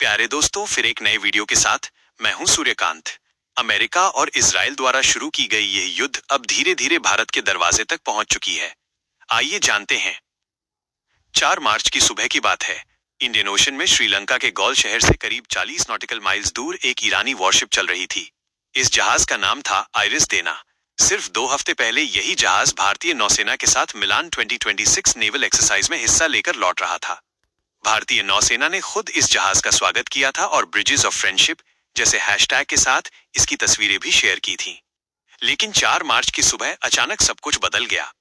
प्यारे दोस्तों, फिर एक नए वीडियो के साथ मैं हूं सूर्यकांत। अमेरिका और इजराइल द्वारा शुरू की गई यह युद्ध अब धीरे धीरे भारत के दरवाजे तक पहुंच चुकी है। आइए जानते हैं। 4 मार्च की सुबह की बात है। इंडियन ओशन में श्रीलंका के गौल शहर से करीब 40 नॉटिकल माइल्स दूर एक ईरानी वॉरशिप चल रही थी। इस जहाज का नाम था आइरिस देना। सिर्फ 2 हफ्ते पहले यही जहाज भारतीय नौसेना के साथ मिलान 2026 नेवल एक्सरसाइज में हिस्सा लेकर लौट रहा था। भारतीय नौसेना ने खुद इस जहाज का स्वागत किया था और ब्रिजेस ऑफ फ्रेंडशिप जैसे हैशटैग के साथ इसकी तस्वीरें भी शेयर की थीं। लेकिन 4 मार्च की सुबह अचानक सब कुछ बदल गया।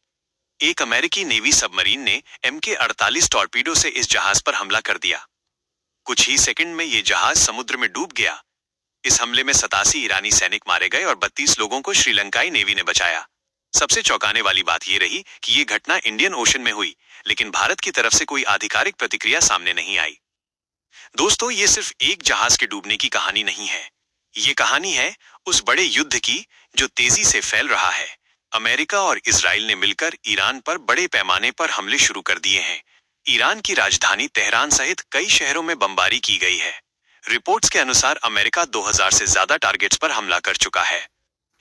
एक अमेरिकी नेवी सबमरीन ने MK-48 टॉर्पीडो से इस जहाज पर हमला कर दिया। कुछ ही सेकंड में यह जहाज समुद्र में डूब गया। इस हमले में 87 ईरानी सैनिक मारे गए और 32 लोगों को श्रीलंकाई नेवी ने बचाया। सबसे चौंकाने वाली बात यह रही कि यह घटना इंडियन ओशन में हुई, लेकिन भारत की तरफ से कोई आधिकारिक प्रतिक्रिया सामने नहीं आई। दोस्तों, ये सिर्फ एक जहाज के डूबने की कहानी नहीं है। ये कहानी है उस बड़े युद्ध की जो तेजी से फैल रहा है। अमेरिका और इजराइल ने मिलकर ईरान पर बड़े पैमाने पर हमले शुरू कर दिए हैं। ईरान की राजधानी तेहरान सहित कई शहरों में बमबारी की गई है। रिपोर्ट्स के अनुसार अमेरिका 2000 से ज्यादा टारगेट्स पर हमला कर चुका है।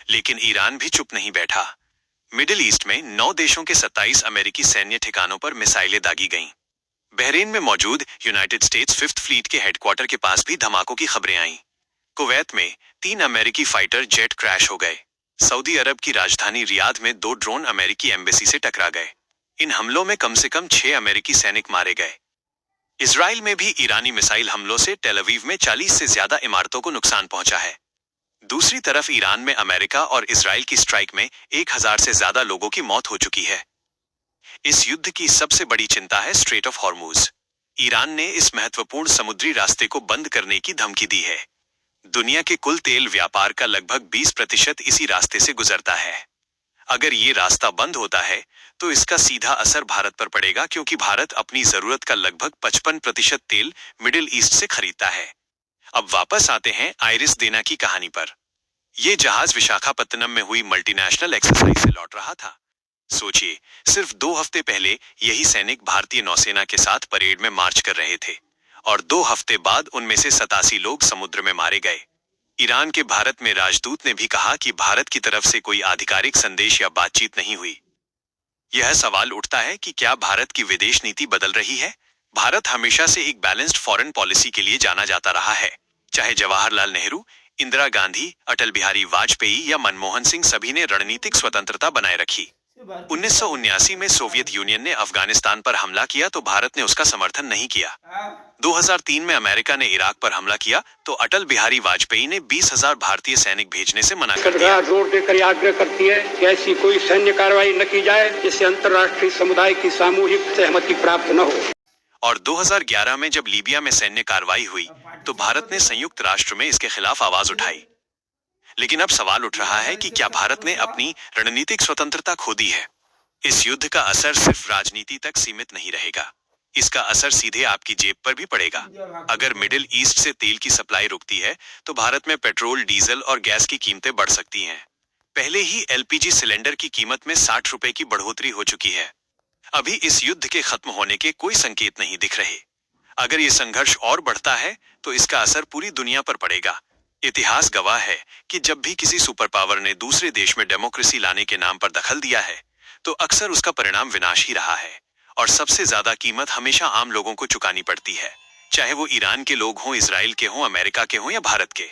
लेकिन ईरान भी चुप नहीं बैठा। मिडिल ईस्ट में 9 देशों के 27 अमेरिकी सैन्य ठिकानों पर मिसाइलें दागी गईं। बहरीन में मौजूद यूनाइटेड स्टेट्स 5th फ्लीट के हेडक्वार्टर के पास भी धमाकों की खबरें आईं। कुवैत में 3 अमेरिकी फाइटर जेट क्रैश हो गए। सऊदी अरब की राजधानी रियाद में 2 ड्रोन अमेरिकी एम्बेसी से टकरा गए। इन हमलों में कम से कम 6 अमेरिकी सैनिक मारे गए। इजराइल में भी ईरानी मिसाइल हमलों से टेल अवीव में 40 से ज्यादा इमारतों को नुकसान पहुंचा है। दूसरी तरफ ईरान में अमेरिका और इजराइल की स्ट्राइक में 1000 से ज्यादा लोगों की मौत हो चुकी है। इस युद्ध की सबसे बड़ी चिंता है स्ट्रेट ऑफ हॉर्मुज। ईरान ने इस महत्वपूर्ण समुद्री रास्ते को बंद करने की धमकी दी है। दुनिया के कुल तेल व्यापार का लगभग 20% इसी रास्ते से गुजरता है। अगर ये रास्ता बंद होता है तो इसका सीधा असर भारत पर पड़ेगा, क्योंकि भारत अपनी जरूरत का लगभग 55% तेल मिडिल ईस्ट से खरीदता है। अब वापस आते हैं आइरिस देना की कहानी पर। यह जहाज विशाखापत्तनम में हुई मल्टीनेशनल एक्सरसाइज से लौट रहा था। सोचिए, सिर्फ 2 हफ्ते पहले यही सैनिक भारतीय नौसेना के साथ परेड में मार्च कर रहे थे और 2 हफ्ते बाद उनमें से 87 लोग समुद्र में मारे गए। ईरान के भारत में राजदूत ने भी कहा कि भारत की तरफ से कोई आधिकारिक संदेश या बातचीत नहीं हुई। यह सवाल उठता है कि क्या भारत की विदेश नीति बदल रही है? भारत हमेशा से एक बैलेंस्ड फॉरेन पॉलिसी के लिए जाना जाता रहा है। चाहे जवाहरलाल नेहरू, इंदिरा गांधी, अटल बिहारी वाजपेयी या मनमोहन सिंह, सभी ने रणनीतिक स्वतंत्रता बनाए रखी। 1979 में सोवियत यूनियन ने अफगानिस्तान पर हमला किया तो भारत ने उसका समर्थन नहीं किया। 2003 में अमेरिका ने इराक पर हमला किया तो अटल बिहारी वाजपेयी ने 20,000 भारतीय सैनिक भेजने से मना कर दिया। जोर देकर आग्रह करती है कि ऐसी कोई सैन्य कार्रवाई न की जाए जिससे अंतर्राष्ट्रीय समुदाय की सामूहिक सहमति प्राप्त न हो। और 2011 में जब लीबिया में सैन्य कार्रवाई हुई तो भारत ने संयुक्त राष्ट्र में इसके खिलाफ आवाज उठाई। लेकिन अब सवाल उठ रहा है कि क्या भारत ने अपनी रणनीतिक स्वतंत्रता खो दी है? इस युद्ध का असर सिर्फ राजनीति तक सीमित नहीं रहेगा। इसका असर सीधे आपकी जेब पर भी पड़ेगा। अगर मिडिल ईस्ट से तेल की सप्लाई रुकती है तो भारत में पेट्रोल, डीजल और गैस की कीमतें बढ़ सकती हैं। पहले ही LPG सिलेंडर की कीमत में 60 रुपए की बढ़ोतरी हो चुकी है। अभी इस युद्ध के खत्म होने के कोई संकेत नहीं दिख रहे। अगर ये संघर्ष और बढ़ता है तो इसका असर पूरी दुनिया पर पड़ेगा। इतिहास गवाह है कि जब भी किसी सुपर पावर ने दूसरे देश में डेमोक्रेसी लाने के नाम पर दखल दिया है तो अक्सर उसका परिणाम विनाश ही रहा है। और सबसे ज्यादा कीमत हमेशा आम लोगों को चुकानी पड़ती है, चाहे वो ईरान के लोग हों, इजराइल के हों, अमेरिका के हों या भारत के।